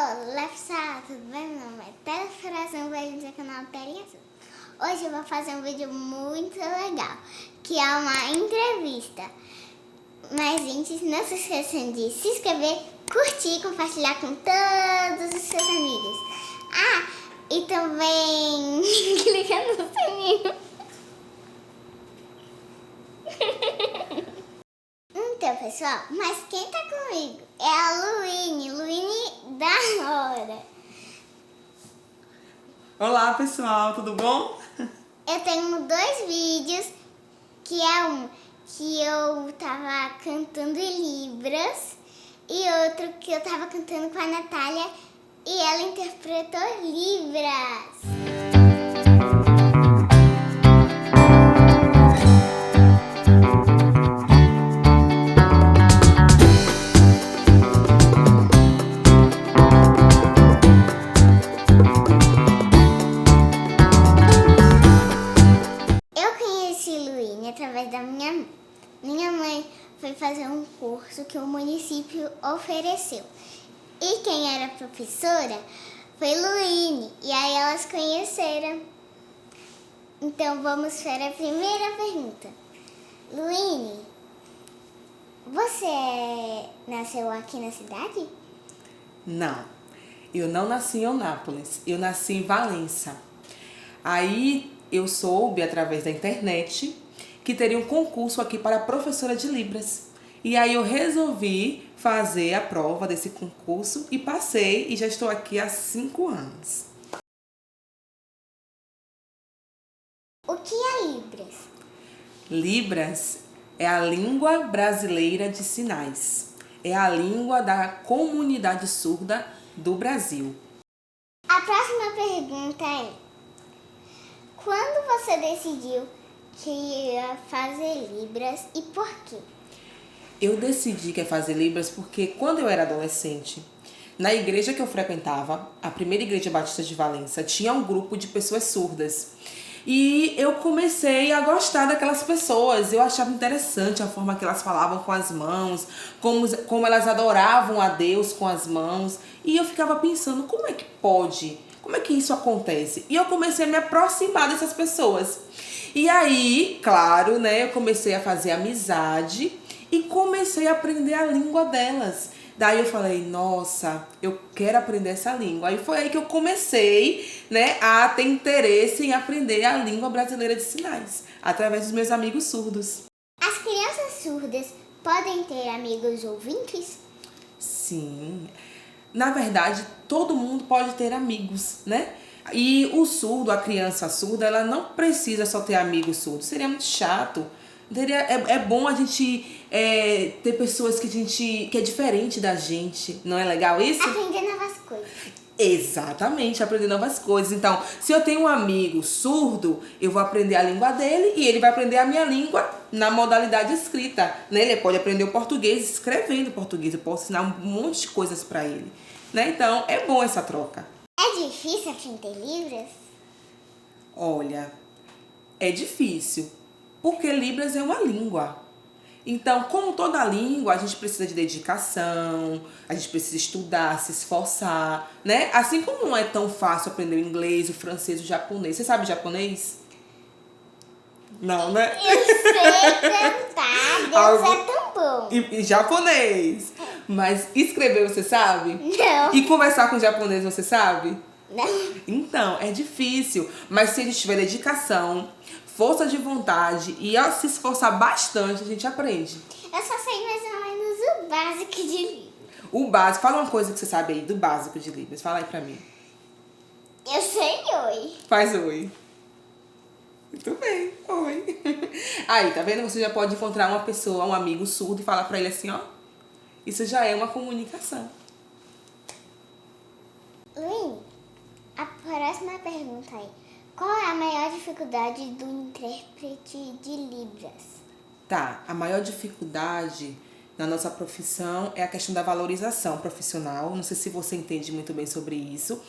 Olá pessoal, tudo bem? Meu nome é Tela Coração, bem-vindos ao canal Telinha Azul. Hoje eu vou fazer um vídeo muito legal, que é uma entrevista. Mas antes, não se esqueçam de se inscrever, curtir e compartilhar com todos os seus amigos. Ah, e também clica no sininho. Então, pessoal, mas quem tá comigo é a Luíne da Hora. Olá pessoal, tudo bom? Eu tenho dois vídeos, que é um que eu tava cantando em Libras e outro que eu tava cantando com a Natália e ela interpretou Libras. Através da minha mãe. Minha mãe foi fazer um curso que o município ofereceu. E quem era professora foi Luíne. E aí elas conheceram. Então vamos para a primeira pergunta. Luíne, você nasceu aqui na cidade? Não, eu não nasci em Eunápolis, eu nasci em Valença. Aí eu soube através da internet que teria um concurso aqui para professora de Libras. E aí eu resolvi fazer a prova desse concurso e passei e já estou aqui há 5 anos. O que é Libras? Libras é a língua brasileira de sinais. É a língua da comunidade surda do Brasil. A próxima pergunta é: quando você decidiu que ia fazer Libras e por quê? Eu decidi que ia fazer Libras porque quando eu era adolescente, na igreja que eu frequentava, a primeira igreja batista de Valença, tinha um grupo de pessoas surdas. E eu comecei a gostar daquelas pessoas. Eu achava interessante a forma que elas falavam com as mãos, como elas adoravam a Deus com as mãos. E eu ficava pensando, como é que pode? Como é que isso acontece? E eu comecei a me aproximar dessas pessoas. E aí, claro, né, eu comecei a fazer amizade e comecei a aprender a língua delas. Daí eu falei, nossa, eu quero aprender essa língua. Aí foi aí que eu comecei, né, a ter interesse em aprender a língua brasileira de sinais, através dos meus amigos surdos. As crianças surdas podem ter amigos ouvintes? Sim, na verdade, todo mundo pode ter amigos, né? E o surdo, a criança surda, ela não precisa só ter amigos surdos. Seria muito chato. É bom a gente ter pessoas que é diferente da gente. Não é legal isso? Aprender novas coisas. Exatamente, aprender novas coisas. Então, se eu tenho um amigo surdo, eu vou aprender a língua dele e ele vai aprender a minha língua na modalidade escrita. Né? Ele pode aprender o português escrevendo português. Eu posso ensinar um monte de coisas para ele. Né? Então, é bom essa troca. É difícil aprender Libras? Olha, é difícil, porque Libras é uma língua. Então, como toda língua, a gente precisa de dedicação, a gente precisa estudar, se esforçar, né? Assim como não é tão fácil aprender o inglês, o francês, o japonês. Você sabe japonês? Não, né? Eu sei cantar, Deus é tão bom. E japonês. Mas escrever você sabe? Não. E conversar com japonês você sabe? Não. Então, é difícil. Mas se a gente tiver dedicação, força de vontade e ao se esforçar bastante, a gente aprende. Eu só sei mais ou menos o básico de Libras. O básico, fala uma coisa que você sabe aí do básico de Libras. Fala aí pra mim. Eu sei oi. Faz oi. Muito bem, oi. Aí, tá vendo? Você já pode encontrar uma pessoa, um amigo surdo e falar pra ele assim, ó. Isso já é uma comunicação. Luíne, a próxima pergunta é: qual é a maior dificuldade do intérprete de Libras? Tá, a maior dificuldade na nossa profissão é a questão da valorização profissional. Não sei se você entende muito bem sobre isso,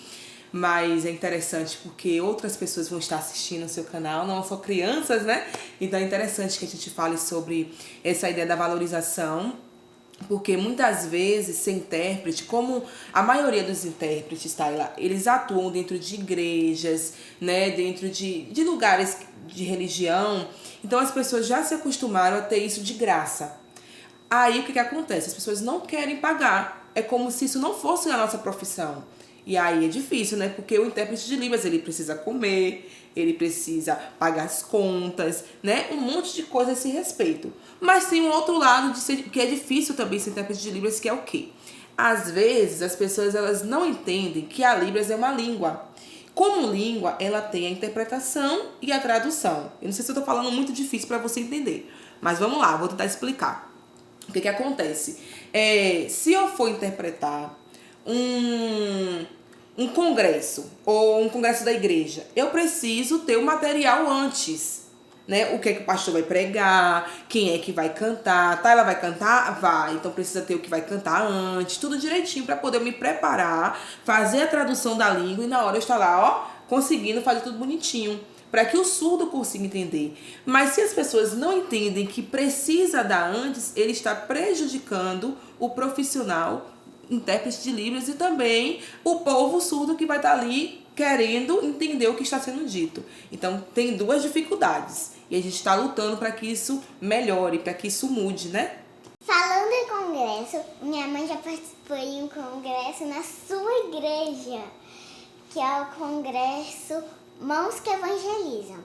mas é interessante porque outras pessoas vão estar assistindo o seu canal, não só crianças, né? Então é interessante que a gente fale sobre essa ideia da valorização Porque muitas vezes ser intérprete, como a maioria dos intérpretes, Tayla, eles atuam dentro de igrejas, né, dentro de lugares de religião, então as pessoas já se acostumaram a ter isso de graça. Aí o que acontece? As pessoas não querem pagar. É como se isso não fosse a nossa profissão. E aí é difícil, né? Porque o intérprete de Libras, ele precisa comer, ele precisa pagar as contas, né? Um monte de coisa a esse respeito. Mas tem um outro lado de ser, que é difícil também ser intérprete de Libras, que é o quê? Às vezes as pessoas elas não entendem que a Libras é uma língua. Como língua, ela tem a interpretação e a tradução. Eu não sei se eu tô falando muito difícil para você entender, mas vamos lá, vou tentar explicar. O que acontece? Se eu for interpretar um congresso ou um congresso da igreja, eu preciso ter o material antes, né? O que é que o pastor vai pregar, quem é que vai cantar, tá? Ela vai cantar? Vai. Então precisa ter o que vai cantar antes, tudo direitinho para poder me preparar, fazer a tradução da língua e na hora eu estar lá, ó, conseguindo fazer tudo bonitinho, para que o surdo consiga entender. Mas se as pessoas não entendem que precisa dar antes, ele está prejudicando o profissional intérprete de Libras e também o povo surdo que vai estar ali querendo entender o que está sendo dito. Então tem duas dificuldades e a gente está lutando para que isso melhore, para que isso mude, né? Falando em congresso, minha mãe já participou de um congresso na sua igreja, que é o congresso Mãos que Evangelizam.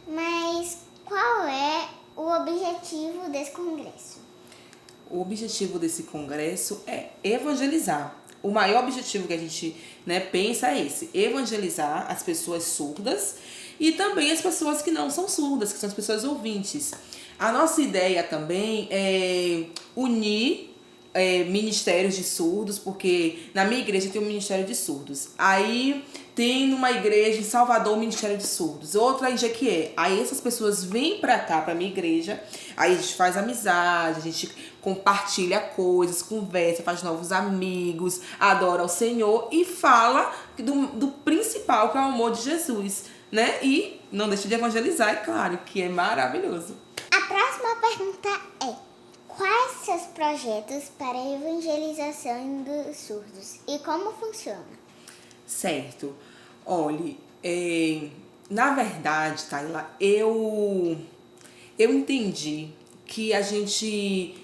Mas qual é o objetivo desse congresso? O objetivo desse congresso é evangelizar. O maior objetivo que a gente, né, pensa é esse: evangelizar as pessoas surdas e também as pessoas que não são surdas, que são as pessoas ouvintes. A nossa ideia também é unir ministérios de surdos, porque na minha igreja tem um ministério de surdos. Aí tem numa igreja em Salvador um ministério de surdos, outra em Jequié. Aí essas pessoas vêm pra cá, pra minha igreja, aí a gente faz amizade, a gente compartilha coisas, conversa, faz novos amigos, adora o Senhor e fala do principal, que é o amor de Jesus, né? E não deixa de evangelizar, é claro, que é maravilhoso. A próxima pergunta é: quais seus projetos para a evangelização dos surdos e como funciona? Certo. Olhe, na verdade, Tayla, eu entendi que a gente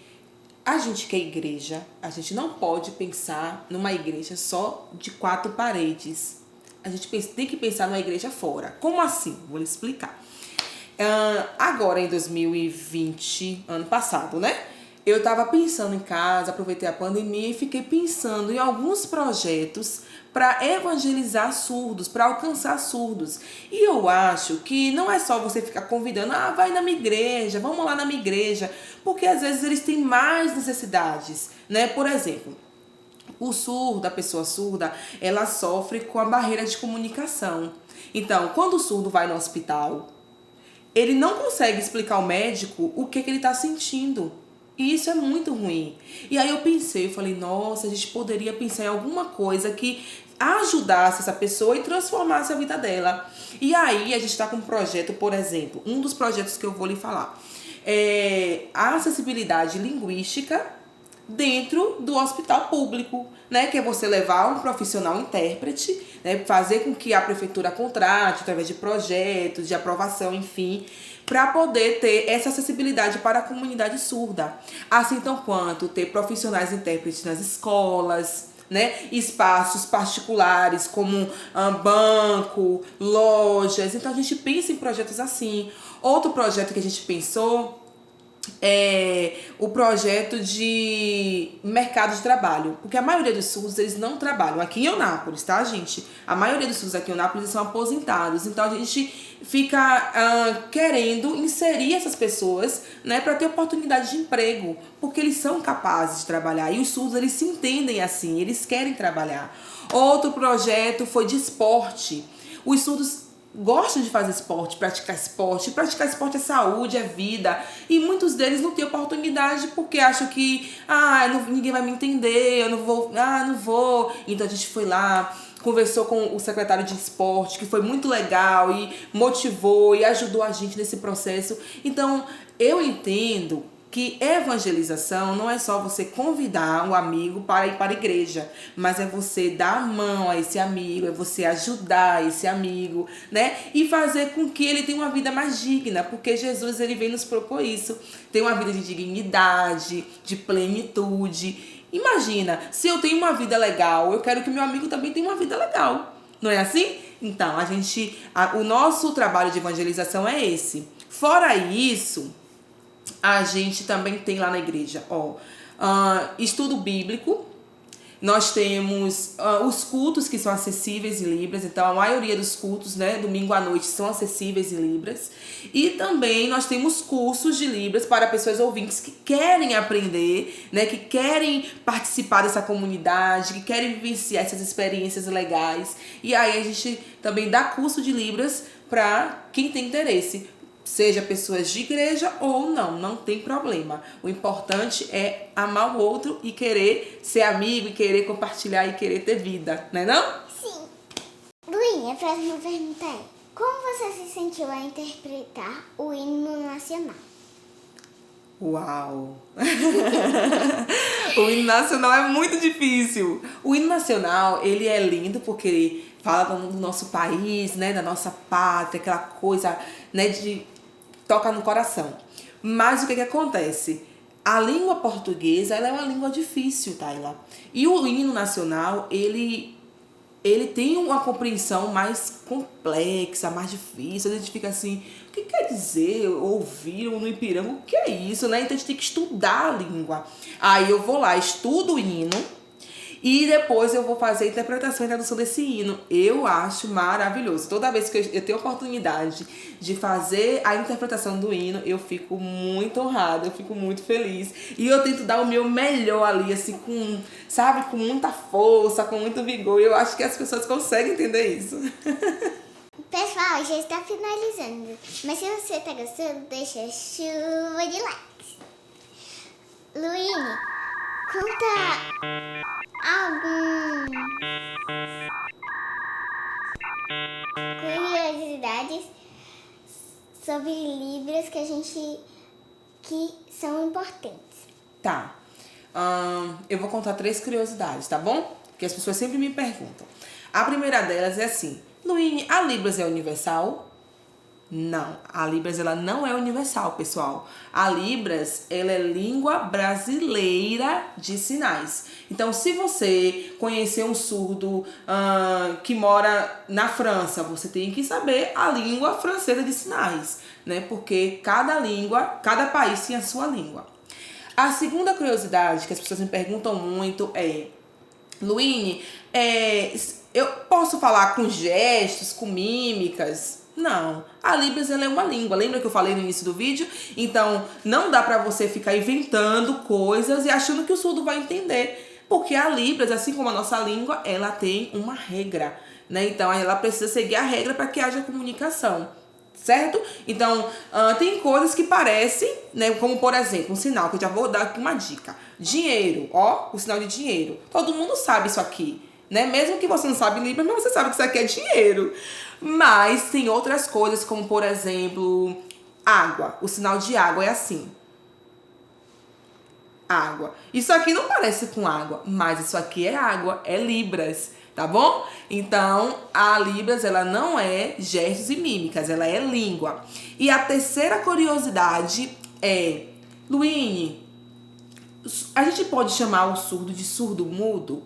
que é igreja, a gente não pode pensar numa igreja só de 4 paredes. A gente tem que pensar numa igreja fora. Como assim? Vou lhe explicar. Agora em 2020, ano passado, né? Eu estava pensando em casa, aproveitei a pandemia e fiquei pensando em alguns projetos para evangelizar surdos, para alcançar surdos. E eu acho que não é só você ficar convidando, vai na minha igreja, vamos lá na minha igreja, porque às vezes eles têm mais necessidades, né? Por exemplo, o surdo, a pessoa surda, ela sofre com a barreira de comunicação. Então, quando o surdo vai no hospital, ele não consegue explicar ao médico o que ele está sentindo. E isso é muito ruim. E aí eu falei, nossa, a gente poderia pensar em alguma coisa que ajudasse essa pessoa e transformasse a vida dela. E aí a gente está com um projeto, por exemplo, um dos projetos que eu vou lhe falar é a acessibilidade linguística dentro do hospital público, né? Que é você levar um profissional intérprete, né? Fazer com que a prefeitura contrate através de projetos, de aprovação, enfim, para poder ter essa acessibilidade para a comunidade surda. Assim tão quanto ter profissionais intérpretes nas escolas, né? Espaços particulares como banco, lojas. Então a gente pensa em projetos assim. Outro projeto que a gente pensou é o projeto de mercado de trabalho, porque a maioria dos surdos eles não trabalham aqui em Eunápolis, tá, gente? A maioria dos surdos aqui em Eunápolis são aposentados, então a gente fica querendo inserir essas pessoas, né, para ter oportunidade de emprego, porque eles são capazes de trabalhar e os surdos eles se entendem assim, eles querem trabalhar. Outro projeto foi de esporte. Os surdos gostam de fazer esporte, praticar esporte. Praticar esporte é saúde, é vida. E muitos deles não têm oportunidade porque acham que ninguém vai me entender, eu não vou, não vou. Então a gente foi lá, conversou com o secretário de esporte, que foi muito legal e motivou e ajudou a gente nesse processo. Então eu entendo que evangelização não é só você convidar um amigo para ir para a igreja, mas é você dar a mão a esse amigo, é você ajudar esse amigo, né? E fazer com que ele tenha uma vida mais digna, porque Jesus, ele vem nos propor isso, ter uma vida de dignidade, de plenitude. Imagina, se eu tenho uma vida legal, eu quero que meu amigo também tenha uma vida legal, não é assim? Então, o nosso trabalho de evangelização é esse. Fora isso, a gente também tem lá na igreja, estudo bíblico. Nós temos os cultos que são acessíveis em Libras. Então, a maioria dos cultos, né, domingo à noite, são acessíveis em Libras. E também nós temos cursos de Libras para pessoas ouvintes que querem aprender, né, que querem participar dessa comunidade, que querem vivenciar essas experiências legais. E aí a gente também dá curso de Libras para quem tem interesse. Seja pessoas de igreja ou não tem problema. O importante é amar o outro e querer ser amigo, e querer compartilhar e querer ter vida, não é não? Sim. Luinha, a próxima pergunta é: como você se sentiu a interpretar o hino nacional? Uau! O hino nacional é muito difícil. O hino nacional, ele é lindo porque fala do nosso país, né, da nossa pátria, aquela coisa, né, toca no coração. Mas o que acontece? A língua portuguesa, ela é uma língua difícil, Tayla. E o hino nacional, ele tem uma compreensão mais complexa, mais difícil. A gente fica assim, o que quer dizer ouvir no Ipiranga? O que é isso, né? Então a gente tem que estudar a língua. Aí eu vou lá, estudo o hino e depois eu vou fazer a interpretação e tradução desse hino. Eu acho maravilhoso. Toda vez que eu tenho a oportunidade de fazer a interpretação do hino, eu fico muito honrada, eu fico muito feliz. E eu tento dar o meu melhor ali, assim, com muita força, com muito vigor. E eu acho que as pessoas conseguem entender isso. Pessoal, já está finalizando. Mas se você está gostando, deixa chuva de likes. Luíne, conta algumas curiosidades sobre Libras que são importantes. Tá. Eu vou contar 3 curiosidades, tá bom? Que as pessoas sempre me perguntam. A primeira delas é assim: Luíne, a Libras é universal? Não, a Libras ela não é universal, pessoal. A Libras ela é língua brasileira de sinais. Então, se você conhecer um surdo que mora na França, você tem que saber a língua francesa de sinais, né? Porque cada país tem a sua língua. A segunda curiosidade que as pessoas me perguntam muito é: Luíne, eu posso falar com gestos, com mímicas? Não, a Libras ela é uma língua. Lembra que eu falei no início do vídeo? Então, não dá pra você ficar inventando coisas e achando que o surdo vai entender. Porque a Libras, assim como a nossa língua, ela tem uma regra, né? Então, ela precisa seguir a regra para que haja comunicação, certo? Então, tem coisas que parecem, né? Como, por exemplo, um sinal, que eu já vou dar aqui uma dica. Dinheiro, o sinal de dinheiro. Todo mundo sabe isso aqui, né? Mesmo que você não sabe Libras, mas você sabe que isso aqui é dinheiro. Mas tem outras coisas, como por exemplo, água. O sinal de água é assim. Água. Isso aqui não parece com água, mas isso aqui é água, é Libras, tá bom? Então, a Libras, ela não é gestos e mímicas, ela é língua. E a terceira curiosidade é: Luíne, a gente pode chamar o surdo de surdo-mudo?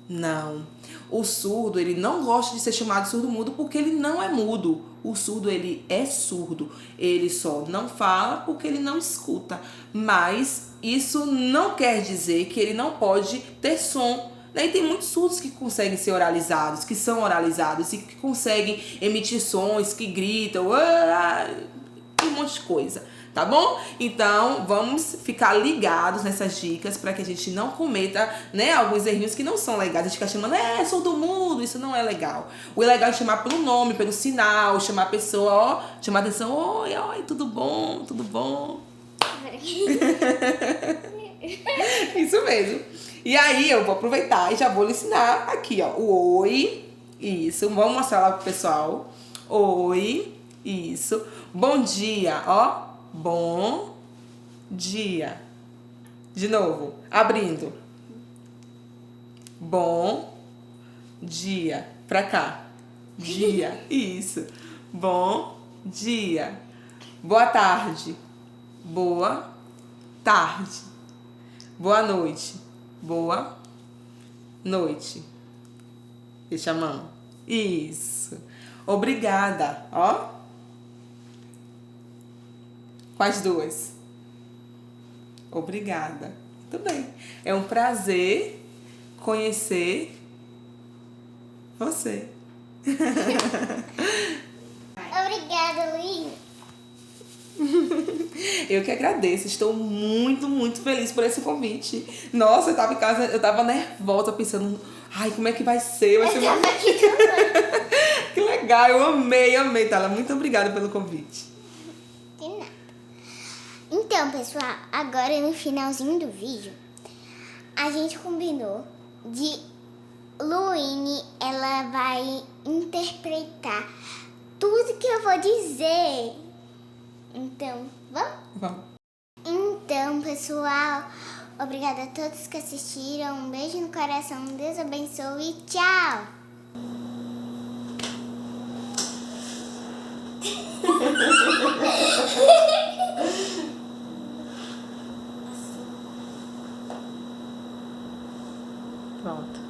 Não. O surdo, ele não gosta de ser chamado surdo-mudo porque ele não é mudo. O surdo, ele é surdo. Ele só não fala porque ele não escuta. Mas isso não quer dizer que ele não pode ter som. E tem muitos surdos que conseguem ser oralizados, que são oralizados e que conseguem emitir sons, que gritam, um monte de coisa. Tá bom? Então, vamos ficar ligados nessas dicas para que a gente não cometa, né, alguns errinhos que não são legais. A gente fica chamando, surdo-mudo, isso não é legal. O legal é chamar pelo nome, pelo sinal, chamar a pessoa, chamar a atenção, oi, tudo bom, tudo bom. Isso mesmo. E aí, eu vou aproveitar e já vou lhe ensinar aqui, o oi, isso, vamos mostrar lá pro pessoal. Oi, isso. Bom dia, bom dia. De novo, abrindo. Bom dia. Pra cá. Dia. Isso. Bom dia. Boa tarde. Boa tarde. Boa noite. Boa noite. Deixa a mão. Isso. Obrigada. Ó. Quais duas? Obrigada. Muito bem. É um prazer conhecer você. Obrigada, Luiz. Eu que agradeço. Estou muito, muito feliz por esse convite. Nossa, eu tava em casa, eu tava nervosa, pensando, ai, como é que vai ser? Vai ser uma... Que legal, eu amei, Thala. Muito obrigada pelo convite. De nada. Então, pessoal, agora no finalzinho do vídeo, a gente combinou de Luíne, ela vai interpretar tudo que eu vou dizer. Então, vamos? Vamos. Então, pessoal, obrigada a todos que assistiram. Um beijo no coração, Deus abençoe e tchau! Pronto.